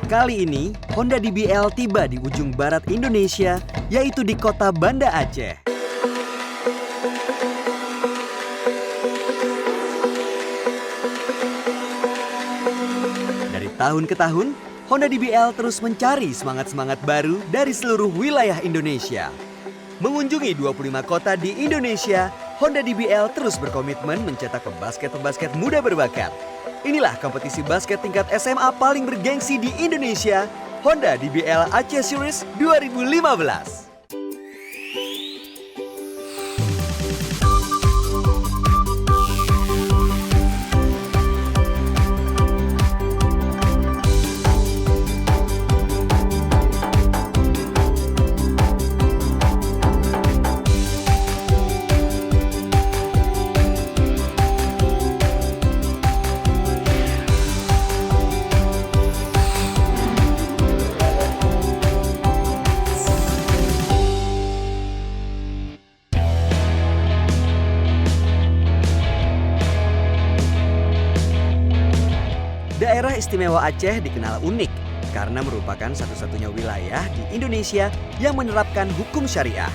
Kali ini, Honda DBL tiba di ujung barat Indonesia, yaitu di kota Banda Aceh. Dari tahun ke tahun, Honda DBL terus mencari semangat-semangat baru dari seluruh wilayah Indonesia. Mengunjungi 25 kota di Indonesia, Honda DBL terus berkomitmen mencetak pebasket-pebasket muda berbakat. Inilah kompetisi basket tingkat SMA paling bergengsi di Indonesia, Honda DBL Aceh Series 2015. Daerah Istimewa Aceh dikenal unik karena merupakan satu-satunya wilayah di Indonesia yang menerapkan hukum syariah.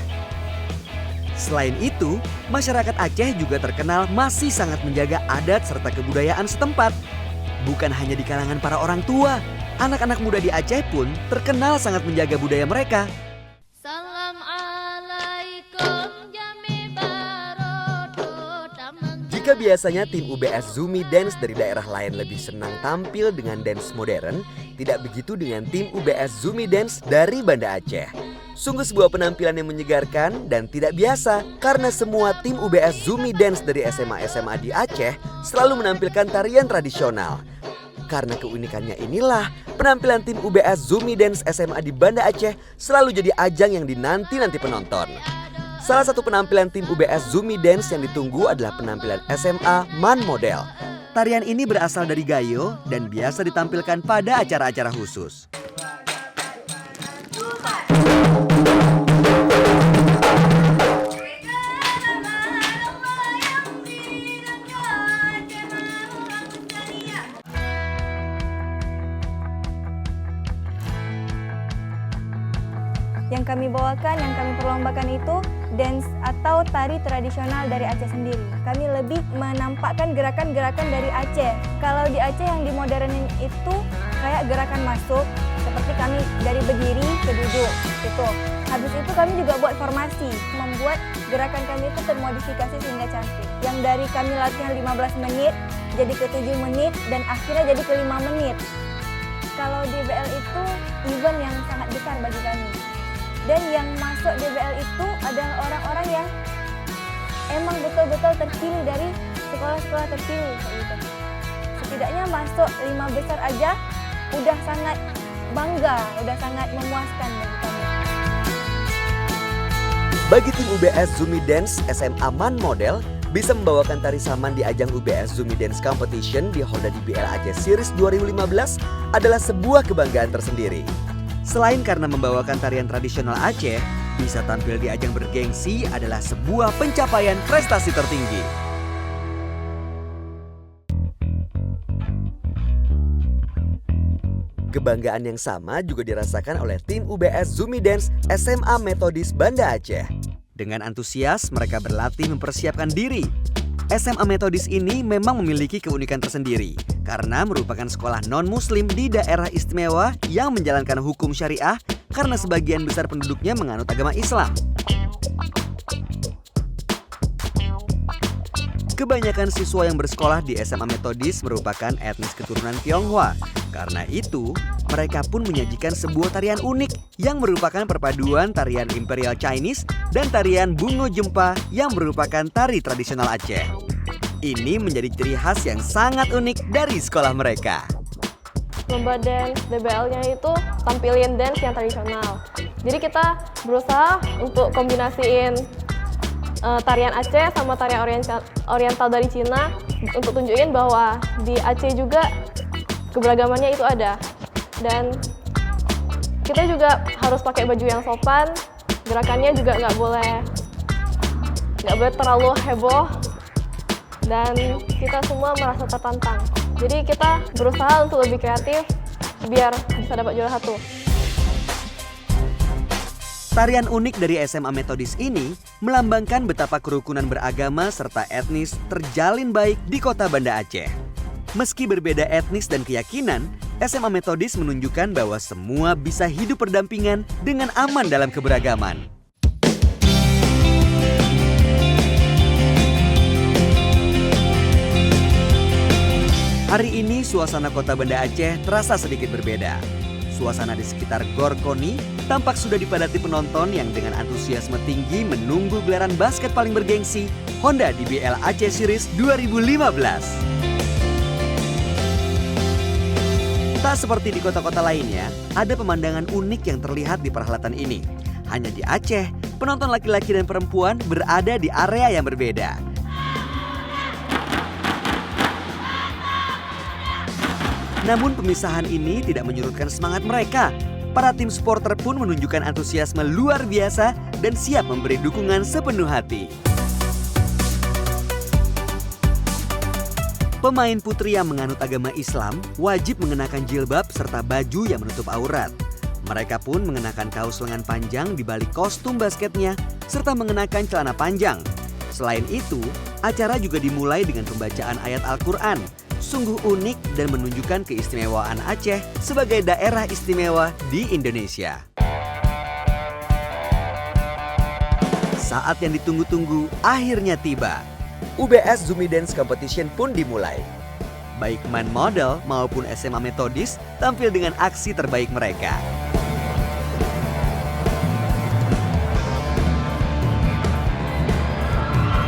Selain itu, masyarakat Aceh juga terkenal masih sangat menjaga adat serta kebudayaan setempat. Bukan hanya di kalangan para orang tua, anak-anak muda di Aceh pun terkenal sangat menjaga budaya mereka. Jika biasanya tim UBS Zumi Dance dari daerah lain lebih senang tampil dengan dance modern, tidak begitu dengan tim UBS Zumi Dance dari Banda Aceh. Sungguh sebuah penampilan yang menyegarkan dan tidak biasa karena semua tim UBS Zumi Dance dari SMA-SMA di Aceh selalu menampilkan tarian tradisional. Karena keunikannya inilah, penampilan tim UBS Zumi Dance SMA di Banda Aceh selalu jadi ajang yang dinanti-nanti penonton. Salah satu penampilan tim UBS Zumi Dance yang ditunggu adalah penampilan SMA Man Model. Tarian ini berasal dari Gayo dan biasa ditampilkan pada acara-acara khusus. Yang kami bawakan, yang kami perlombakan itu dance atau tari tradisional dari Aceh sendiri. Kami lebih menampakkan gerakan-gerakan dari Aceh. Kalau di Aceh yang dimodernin itu kayak gerakan masuk, seperti kami dari berdiri ke duduk. Itu. Habis itu kami juga buat formasi, membuat gerakan kami itu termodifikasi sehingga cantik. Yang dari kami latihan 15 menit, jadi ke 7 menit, dan akhirnya jadi ke 5 menit. Kalau DBL itu event yang sangat besar bagi kami. Dan yang masuk DBL itu adalah orang-orang yang emang betul-betul terpilih dari sekolah-sekolah terpilih. Gitu. Setidaknya masuk 5 besar aja udah sangat bangga, udah sangat memuaskan bagi kami. Bagi tim UBS Zumi Dance SMA Man Model, bisa membawakan tari saman di ajang UBS Zumi Dance Competition di Honda DBL Aceh Series 2015 adalah sebuah kebanggaan tersendiri. Selain karena membawakan tarian tradisional Aceh, bisa tampil di ajang bergengsi adalah sebuah pencapaian prestasi tertinggi. Kebanggaan yang sama juga dirasakan oleh tim UBS Zumi Dance SMA Metodis Banda Aceh. Dengan antusias, mereka berlatih mempersiapkan diri. SMA Metodis ini memang memiliki keunikan tersendiri karena merupakan sekolah non-muslim di daerah istimewa yang menjalankan hukum syariah karena sebagian besar penduduknya menganut agama Islam. Kebanyakan siswa yang bersekolah di SMA Metodis merupakan etnis keturunan Tionghoa. Karena itu, mereka pun menyajikan sebuah tarian unik yang merupakan perpaduan tarian Imperial Chinese dan tarian Bungo Jempa yang merupakan tari tradisional Aceh. Ini menjadi ciri khas yang sangat unik dari sekolah mereka. Lomba dance DBL-nya itu tampilin dance yang tradisional. Jadi kita berusaha untuk kombinasiin tarian Aceh sama tarian oriental dari Cina untuk tunjukin bahwa di Aceh juga keberagamannya itu ada. Dan kita juga harus pakai baju yang sopan, gerakannya juga nggak boleh terlalu heboh, dan kita semua merasa tertantang. Jadi kita berusaha untuk lebih kreatif biar bisa dapat juara 1. Tarian unik dari SMA Metodis ini melambangkan betapa kerukunan beragama serta etnis terjalin baik di kota Banda Aceh. Meski berbeda etnis dan keyakinan, SMA Metodis menunjukkan bahwa semua bisa hidup berdampingan dengan aman dalam keberagaman. Hari ini suasana kota Banda Aceh terasa sedikit berbeda. Suasana di sekitar Gor Koni tampak sudah dipadati penonton yang dengan antusiasme tinggi menunggu gelaran basket paling bergengsi Honda DBL Aceh Series 2015. Tak seperti di kota-kota lainnya, ada pemandangan unik yang terlihat di perhelatan ini. Hanya di Aceh, penonton laki-laki dan perempuan berada di area yang berbeda. Namun pemisahan ini tidak menyurutkan semangat mereka. Para tim supporter pun menunjukkan antusiasme luar biasa dan siap memberi dukungan sepenuh hati. Pemain putri yang menganut agama Islam wajib mengenakan jilbab serta baju yang menutup aurat. Mereka pun mengenakan kaos lengan panjang di balik kostum basketnya serta mengenakan celana panjang. Selain itu, acara juga dimulai dengan pembacaan ayat Al-Quran. Sungguh unik dan menunjukkan keistimewaan Aceh sebagai daerah istimewa di Indonesia. Saat yang ditunggu-tunggu akhirnya tiba. UBS Zumi Dance Competition pun dimulai. Baik Man Model maupun SMA Metodis tampil dengan aksi terbaik mereka.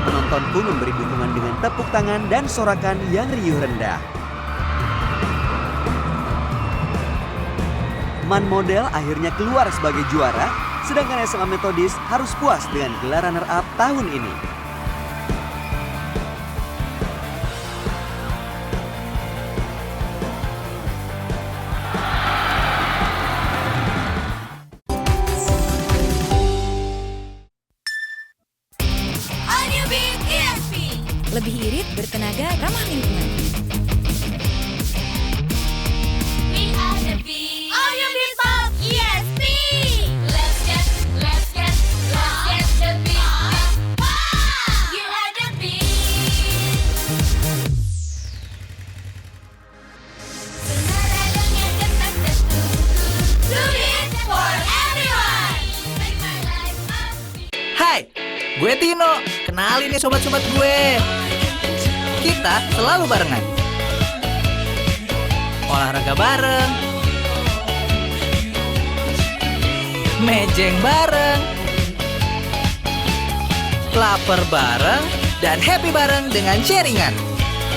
Penonton pun memberi dukungan dengan tepuk tangan dan sorakan yang riuh rendah. Man Model akhirnya keluar sebagai juara, sedangkan SMA Metodis harus puas dengan gelar runner-up tahun ini. Lebih irit, bertenaga, ramah lingkungan. We are the beat. All you people, ESP. Let's get the beat. You are the beat. Senada dengan detak detuk. Do it for everyone. Make my life a beat. Hai, gue Tino. Kenalin nih sobat-sobat gue. Kita selalu barengan. Olahraga bareng. Mejeng bareng. Lapar bareng. Dan happy bareng dengan sharingan.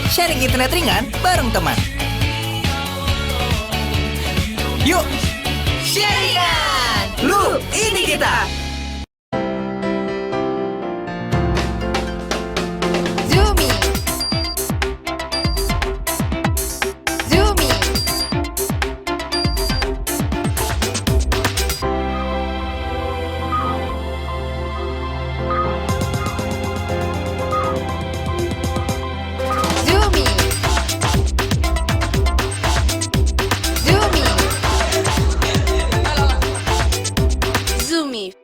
Sharing internet ringan bareng teman. Yuk, sharingan! Lu, ini kita!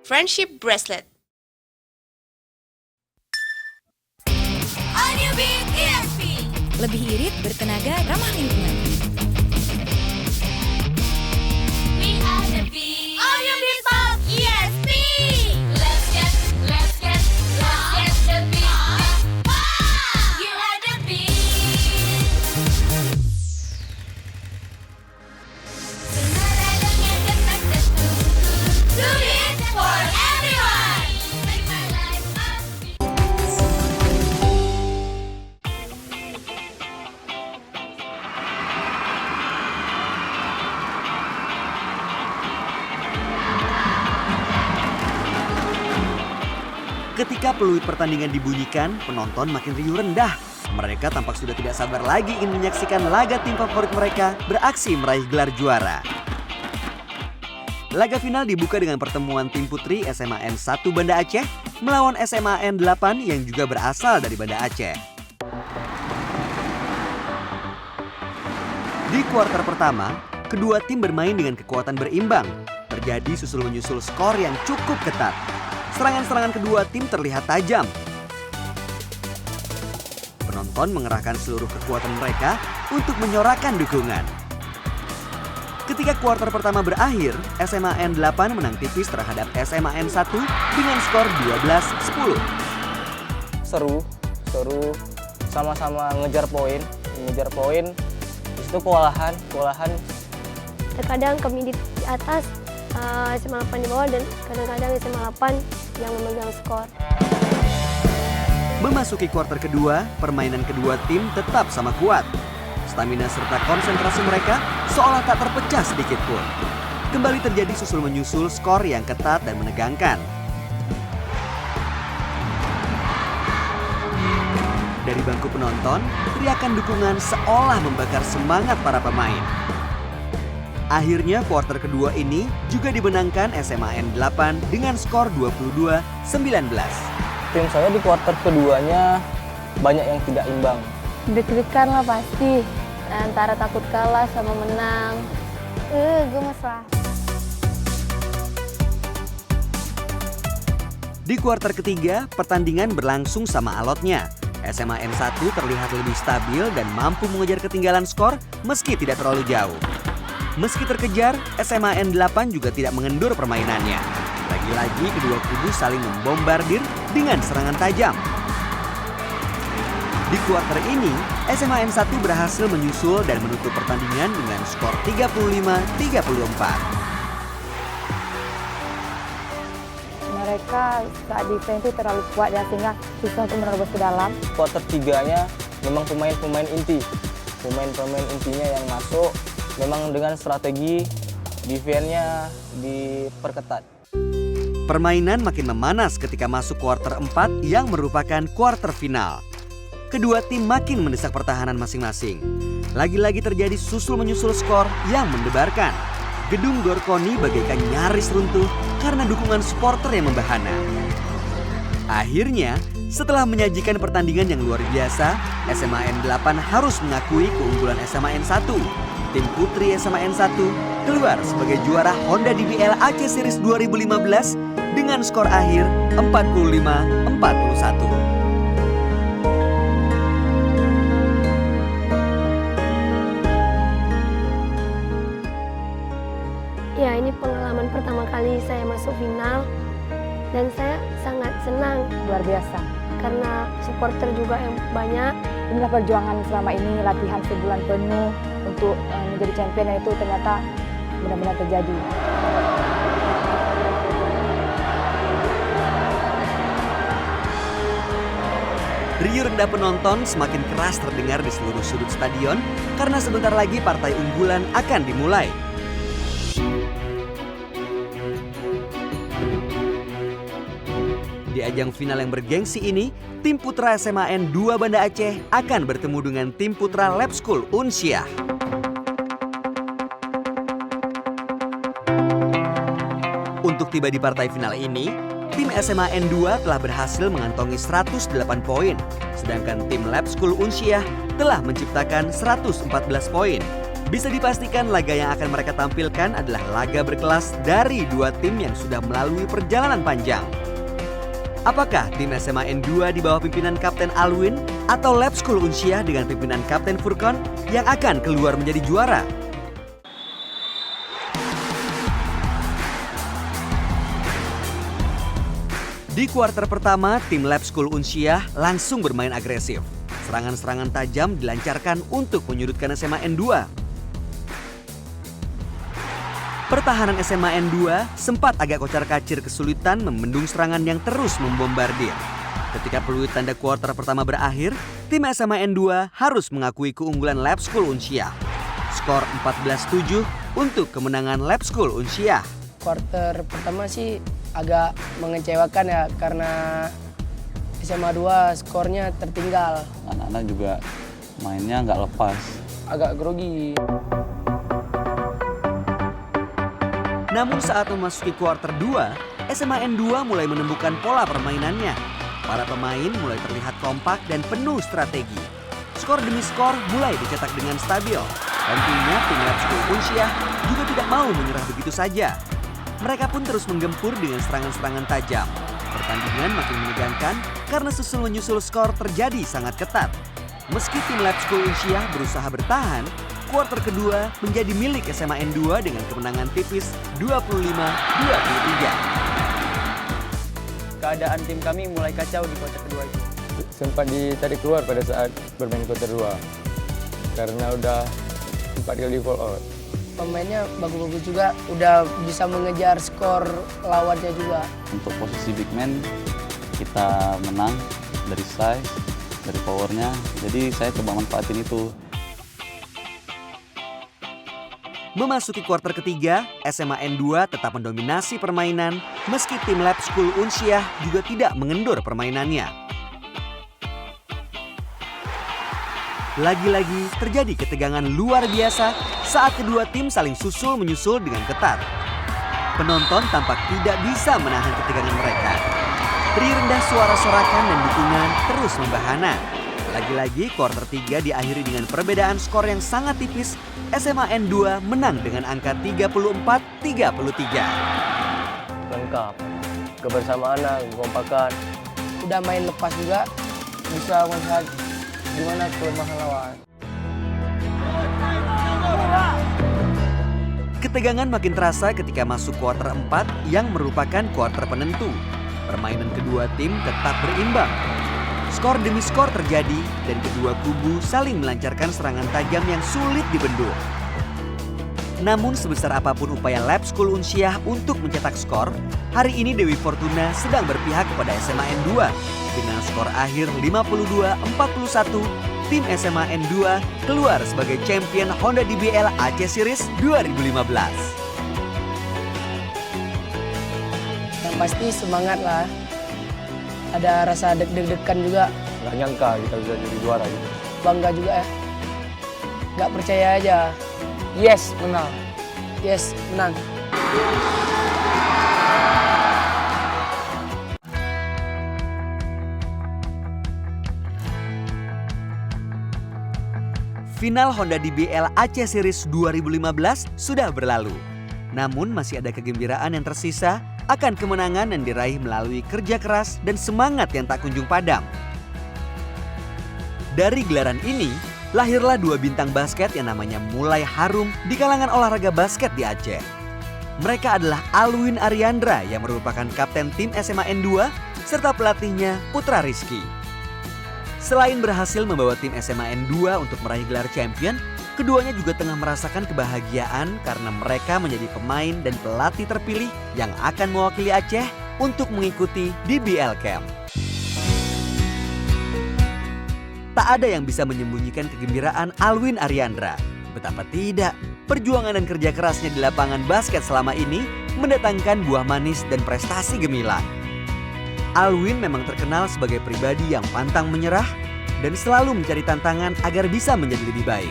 Friendship bracelet. All you beat ESP. Lebih irit, bertenaga, ramah lingkungan. We are the beat. All you people, ESP. Let's get the beat. You are the beat. Senada dengan detak detuk. Do it for everyone. Make my life a beat. Ketika peluit pertandingan dibunyikan, penonton makin riuh rendah. Mereka tampak sudah tidak sabar lagi ingin menyaksikan laga tim favorit mereka beraksi meraih gelar juara. Laga final dibuka dengan pertemuan tim putri SMAN 1 Banda Aceh melawan SMAN 8 yang juga berasal dari Banda Aceh. Di kuarter pertama, kedua tim bermain dengan kekuatan berimbang. Terjadi susul-menyusul skor yang cukup ketat. Serangan-serangan kedua tim terlihat tajam. Penonton mengerahkan seluruh kekuatan mereka untuk menyorakan dukungan. Ketika kuarter pertama berakhir, SMAN 8 menang tipis terhadap SMAN 1 dengan skor 12-10. Seru, sama-sama ngejar poin. Di situ kewalahan. Terkadang kami di atas, SMA 8 di bawah, dan kadang-kadang SMA 8 yang memegang skor. Memasuki kuarter kedua, permainan kedua tim tetap sama kuat. Stamina serta konsentrasi mereka seolah tak terpecah sedikit pun. Kembali terjadi susul-menyusul skor yang ketat dan menegangkan. Dari bangku penonton, teriakan dukungan seolah membakar semangat para pemain. Akhirnya kuarter kedua ini juga dimenangkan SMAN 8 dengan skor 22-19. Tim saya di kuarter keduanya banyak yang tidak imbang. Deg-degan lah pasti, antara takut kalah sama menang. Gemes lah. Di kuarter ketiga, pertandingan berlangsung sama alotnya. SMAN 1 terlihat lebih stabil dan mampu mengejar ketinggalan skor meski tidak terlalu jauh. Meski terkejar, SMAN 8 juga tidak mengendur permainannya. Lagi-lagi kedua kubu saling membombardir dengan serangan tajam. Di kuarter ini, SMAN 1 berhasil menyusul dan menutup pertandingan dengan skor 35-34. Mereka saat defense itu terlalu kuat ya, sehingga susah untuk menerobos ke dalam. Kuarter tiganya memang pemain-pemain inti. Pemain-pemain intinya yang masuk memang dengan strategi defense-nya diperketat. Permainan makin memanas ketika masuk kuarter 4 yang merupakan kuarter final. Kedua tim makin mendesak pertahanan masing-masing. Lagi-lagi terjadi susul-menyusul skor yang mendebarkan. Gedung Gorkoni bagaikan nyaris runtuh karena dukungan supporter yang membahana. Akhirnya, setelah menyajikan pertandingan yang luar biasa, SMAN 8 harus mengakui keunggulan SMAN 1. Tim putri SMAN 1 keluar sebagai juara Honda DBL Aceh Series 2015 dengan skor akhir 45-41. Ya, ini pengalaman pertama kali saya masuk final dan saya sangat senang. Luar biasa. Karena supporter juga yang banyak. Inilah perjuangan selama ini, latihan sebulan penuh untuk menjadi champion, dan itu ternyata benar-benar terjadi. Riuh rendah penonton semakin keras terdengar di seluruh sudut stadion karena sebentar lagi partai unggulan akan dimulai. Di ajang final yang bergengsi ini, tim putra SMAN 2 Banda Aceh akan bertemu dengan tim putra Lab School Unsyah. Untuk tiba di partai final ini, tim SMAN 2 telah berhasil mengantongi 108 poin, sedangkan tim Lab School Unsyah telah menciptakan 114 poin. Bisa dipastikan laga yang akan mereka tampilkan adalah laga berkelas dari dua tim yang sudah melalui perjalanan panjang. Apakah tim SMAN 2 di bawah pimpinan Kapten Alwin atau Lab School Unsyah dengan pimpinan Kapten Furkon yang akan keluar menjadi juara? Di kuarter pertama, tim Lab School Unsyah langsung bermain agresif. Serangan-serangan tajam dilancarkan untuk menyudutkan SMAN 2. Pertahanan SMAN 2 sempat agak kocar-kacir kesulitan membendung serangan yang terus membombardir. Ketika peluit tanda kuarter pertama berakhir, tim SMAN 2 harus mengakui keunggulan Lab School Unsyah. Skor 14-7 untuk kemenangan Lab School Unsyah. Kuarter pertama sih agak mengecewakan ya, karena SMA 2 skornya tertinggal. Anak-anak juga mainnya nggak lepas. Agak grogi. Namun saat memasuki kuarter 2, SMAN 2 mulai menemukan pola permainannya. Para pemain mulai terlihat kompak dan penuh strategi. Skor demi skor mulai dicetak dengan stabil. Tentunya tim Lab School Unsyah juga tidak mau menyerah begitu saja. Mereka pun terus menggempur dengan serangan-serangan tajam. Pertandingan makin menegangkan karena susul-menyusul skor terjadi sangat ketat. Meski tim Lab School Unsyah berusaha bertahan, kuarter kedua menjadi milik SMA N2 dengan kemenangan tipis 25-23. Keadaan tim kami mulai kacau di kuarter kedua itu. Sempat ditarik keluar pada saat bermain kuarter 2 karena udah 4 kali fall out. Pemainnya bagus-bagus juga, udah bisa mengejar skor lawannya juga. Untuk posisi big man kita menang dari size, dari powernya. Jadi saya coba manfaatin itu. Memasuki kuarter ketiga, SMA N2 tetap mendominasi permainan meski tim Lab School Unsyah juga tidak mengendur permainannya. Lagi-lagi terjadi ketegangan luar biasa saat kedua tim saling susul-menyusul dengan ketat. Penonton tampak tidak bisa menahan ketegangan mereka. Riuh rendah suara sorakan dan dukungan terus membahana. Lagi-lagi kuarter 3 diakhiri dengan perbedaan skor yang sangat tipis. SMA N2 menang dengan angka 34-33. Lengkap, kebersamaan, kekompakan. Udah main lepas juga, bisa melihat gimana kelemahan lawan. Ketegangan makin terasa ketika masuk kuarter 4 yang merupakan kuarter penentu. Permainan kedua tim tetap berimbang. Skor demi skor terjadi dan kedua kubu saling melancarkan serangan tajam yang sulit dibendung. Namun sebesar apapun upaya Lab School Unsyah untuk mencetak skor, hari ini Dewi Fortuna sedang berpihak kepada SMA N2. Dengan skor akhir 52-41, tim SMA N2 keluar sebagai champion Honda DBL Aceh Series 2015. Yang pasti semangat lah. Ada rasa deg-degan juga. Nggak nyangka kita bisa jadi juara gitu. Bangga juga ya. Nggak percaya aja. Yes, menang. Yes, menang. Final Honda DBL Aceh Series 2015 sudah berlalu. Namun masih ada kegembiraan yang tersisa akan kemenangan yang diraih melalui kerja keras dan semangat yang tak kunjung padam. Dari gelaran ini, lahirlah dua bintang basket yang namanya mulai harum di kalangan olahraga basket di Aceh. Mereka adalah Alwin Ariandra yang merupakan kapten tim SMA N2 serta pelatihnya Putra Rizky. Selain berhasil membawa tim SMA N2 untuk meraih gelar champion, keduanya juga tengah merasakan kebahagiaan karena mereka menjadi pemain dan pelatih terpilih yang akan mewakili Aceh untuk mengikuti DBL Camp. Tak ada yang bisa menyembunyikan kegembiraan Alwin Ariandra. Betapa tidak, perjuangan dan kerja kerasnya di lapangan basket selama ini mendatangkan buah manis dan prestasi gemilang. Alwin memang terkenal sebagai pribadi yang pantang menyerah dan selalu mencari tantangan agar bisa menjadi lebih baik.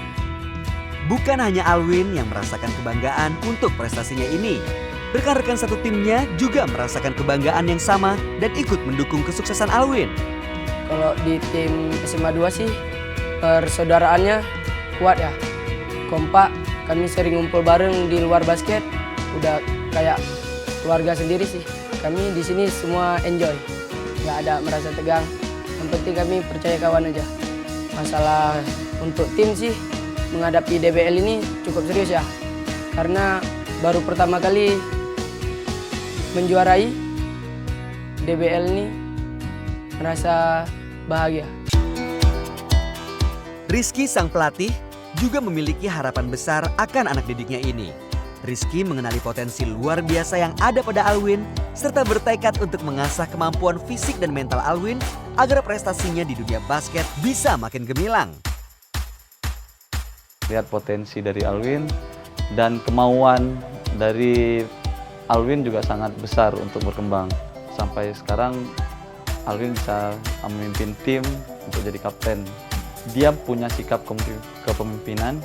Bukan hanya Alwin yang merasakan kebanggaan untuk prestasinya ini. Rekan-rekan satu timnya juga merasakan kebanggaan yang sama dan ikut mendukung kesuksesan Alwin. Kalau di tim SMA 2 sih persaudaraannya kuat ya. Kompak, kami sering ngumpul bareng di luar basket. Udah kayak keluarga sendiri sih. Kami di sini semua enjoy, nggak ada merasa tegang. Yang penting kami percaya kawan aja. Masalah untuk tim sih menghadapi DBL ini cukup serius ya, karena baru pertama kali menjuarai DBL ini, merasa bahagia. Rizky sang pelatih juga memiliki harapan besar akan anak didiknya ini. Rizky mengenali potensi luar biasa yang ada pada Alwin serta bertekad untuk mengasah kemampuan fisik dan mental Alwin agar prestasinya di dunia basket bisa makin gemilang. Lihat potensi dari Alwin dan kemauan dari Alwin juga sangat besar untuk berkembang. Sampai sekarang Alwin bisa memimpin tim untuk jadi kapten. Dia punya sikap kepemimpinan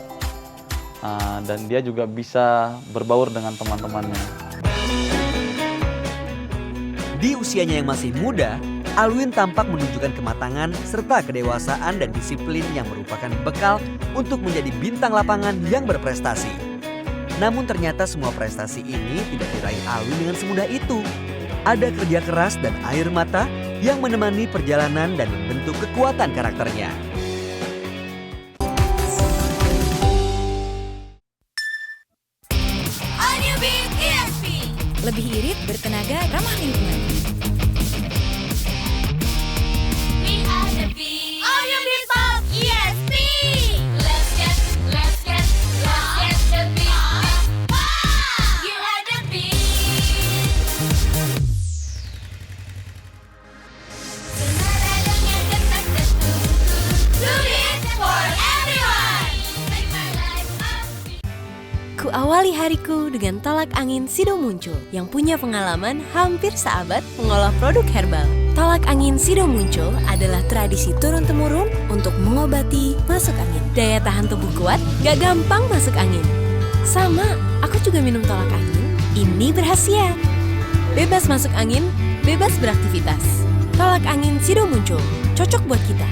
dan dia juga bisa berbaur dengan teman-temannya. Di usianya yang masih muda, Alwin tampak menunjukkan kematangan serta kedewasaan dan disiplin yang merupakan bekal untuk menjadi bintang lapangan yang berprestasi. Namun ternyata semua prestasi ini tidak diraih Alwin dengan semudah itu. Ada kerja keras dan air mata yang menemani perjalanan dan membentuk kekuatan karakternya. All New Beat ESP. Lebih irit, bertenaga, ramah lingkungan. We are the beat. All New Beat Pop ESP. Let's get the beat. You are the beat. Senada dengan detak jantung. Do it for everyone. Make my life happy. Kuawali hariku dengan tolak angin Sido Muncul yang punya pengalaman hampir seabad mengolah produk herbal. Tolak angin Sido Muncul adalah tradisi turun-temurun untuk mengobati masuk angin. Daya tahan tubuh kuat, gak gampang masuk angin. Sama, aku juga minum tolak angin. Ini berkhasiat. Bebas masuk angin, bebas beraktivitas. Tolak angin Sido Muncul, cocok buat kita.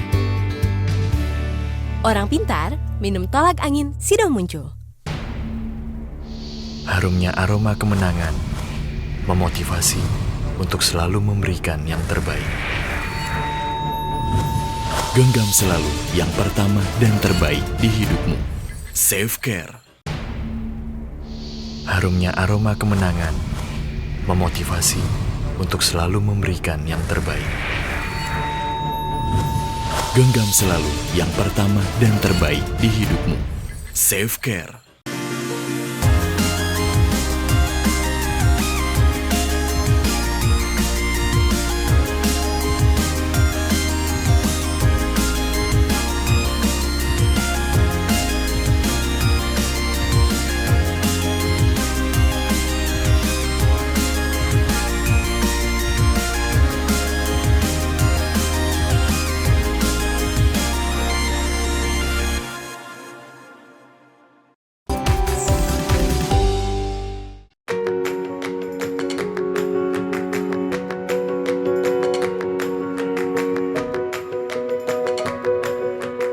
Orang pintar, minum tolak angin Sido Muncul. Harumnya aroma kemenangan, memotivasi untuk selalu memberikan yang terbaik. Genggam selalu yang pertama dan terbaik di hidupmu. Self-care. Harumnya aroma kemenangan, memotivasi untuk selalu memberikan yang terbaik. Genggam selalu yang pertama dan terbaik di hidupmu. Self-care.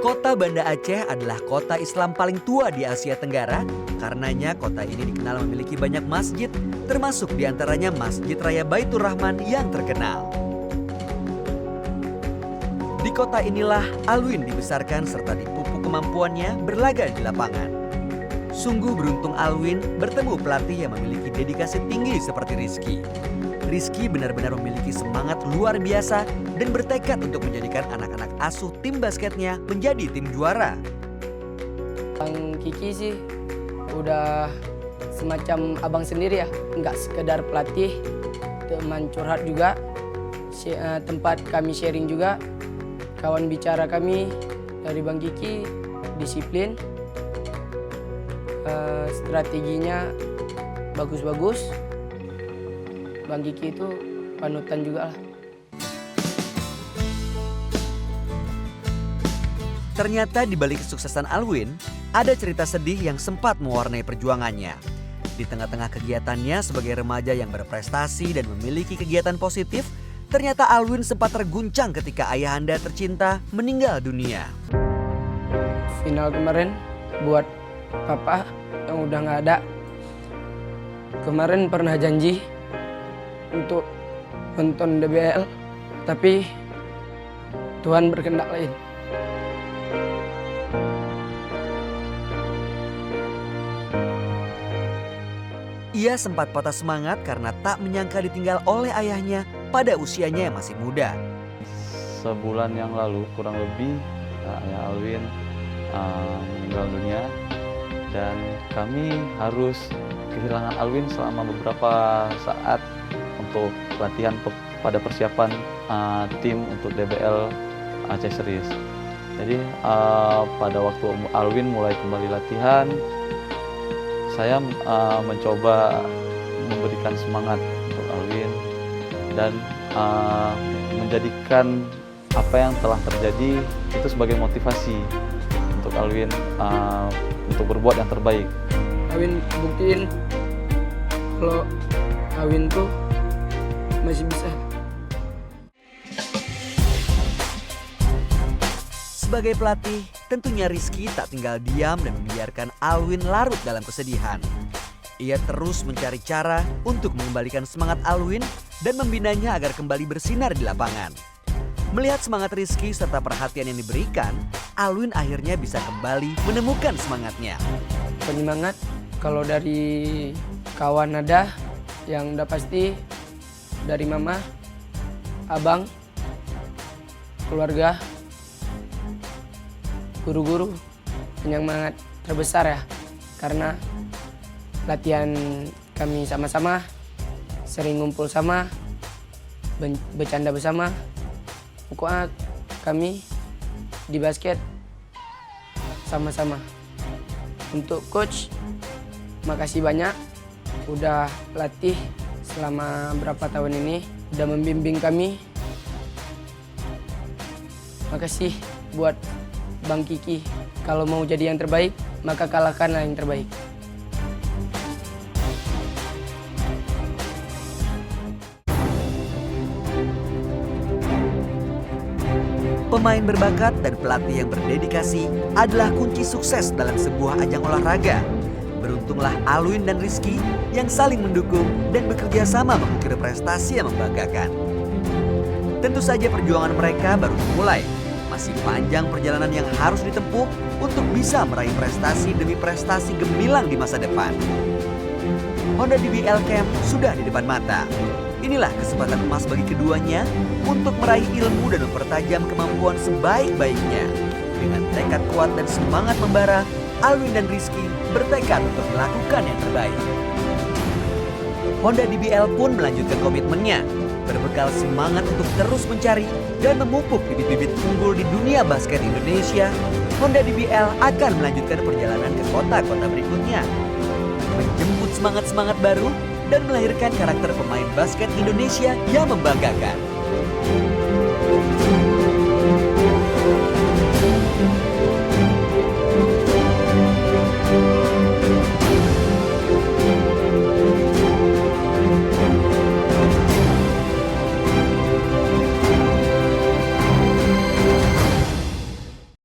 Kota Banda Aceh adalah kota Islam paling tua di Asia Tenggara. Karenanya kota ini dikenal memiliki banyak masjid, termasuk diantaranya Masjid Raya Baitur Rahman yang terkenal. Di kota inilah Alwin dibesarkan serta dipupuk kemampuannya berlaga di lapangan. Sungguh beruntung Alwin bertemu pelatih yang memiliki dedikasi tinggi seperti Rizky. Rizky benar-benar memiliki semangat luar biasa dan bertekad untuk menjadikan anak-anak asuh tim basketnya menjadi tim juara. Bang Kiki sih udah semacam abang sendiri ya, nggak sekedar pelatih, teman curhat juga, tempat kami sharing juga. Kawan bicara kami dari Bang Kiki, disiplin, strateginya bagus-bagus. Bang Kiki itu panutan juga lah. Ternyata di balik kesuksesan Alwin, ada cerita sedih yang sempat mewarnai perjuangannya. Di tengah-tengah kegiatannya sebagai remaja yang berprestasi dan memiliki kegiatan positif, ternyata Alwin sempat terguncang ketika ayahanda tercinta meninggal dunia. Final kemarin buat papa yang udah nggak ada. Kemarin pernah janji untuk nonton DBL, tapi Tuhan berkehendak lain. Ia sempat patah semangat karena tak menyangka ditinggal oleh ayahnya pada usianya yang masih muda. Sebulan yang lalu kurang lebih ayah Alwin meninggal dunia dan kami harus kehilangan Alwin selama beberapa saat untuk latihan pada persiapan tim untuk DBL Aceh Series. Jadi pada waktu Alwin mulai kembali latihan, saya mencoba memberikan semangat untuk Alwin dan menjadikan apa yang telah terjadi itu sebagai motivasi untuk Alwin untuk berbuat yang terbaik. Alwin buktiin kalau Alwin tuh masih bisa. Sebagai pelatih, tentunya Rizky tak tinggal diam dan membiarkan Alwin larut dalam kesedihan. Ia terus mencari cara untuk mengembalikan semangat Alwin dan membinanya agar kembali bersinar di lapangan. Melihat semangat Rizky serta perhatian yang diberikan, Alwin akhirnya bisa kembali menemukan semangatnya. Penyemangat kalau dari kawan ada, yang udah pasti dari mama, abang, keluarga, guru-guru, penyemangat terbesar ya, karena latihan kami sama-sama, sering ngumpul sama, bercanda bersama. Pokoknya kami di basket sama-sama. Untuk coach, makasih banyak udah latih selama berapa tahun ini, udah membimbing kami. Makasih buat Bang Kiki. Kalau mau jadi yang terbaik, maka kalahkanlah yang terbaik. Pemain berbakat dan pelatih yang berdedikasi adalah kunci sukses dalam sebuah ajang olahraga. Beruntunglah Alwin dan Rizky yang saling mendukung dan bekerja sama mengukir prestasi yang membanggakan. Tentu saja perjuangan mereka baru dimulai. Masih panjang perjalanan yang harus ditempuh untuk bisa meraih prestasi demi prestasi gemilang di masa depan. Honda DBL Camp sudah di depan mata. Inilah kesempatan emas bagi keduanya untuk meraih ilmu dan mempertajam kemampuan sebaik-baiknya. Dengan tekad kuat dan semangat membara, Alwin dan Rizky bertekad untuk melakukan yang terbaik. Honda DBL pun melanjutkan komitmennya, berbekal semangat untuk terus mencari dan memupuk bibit-bibit unggul di dunia basket Indonesia. Honda DBL akan melanjutkan perjalanan ke kota-kota berikutnya, menjemput semangat-semangat baru dan melahirkan karakter pemain basket Indonesia yang membanggakan.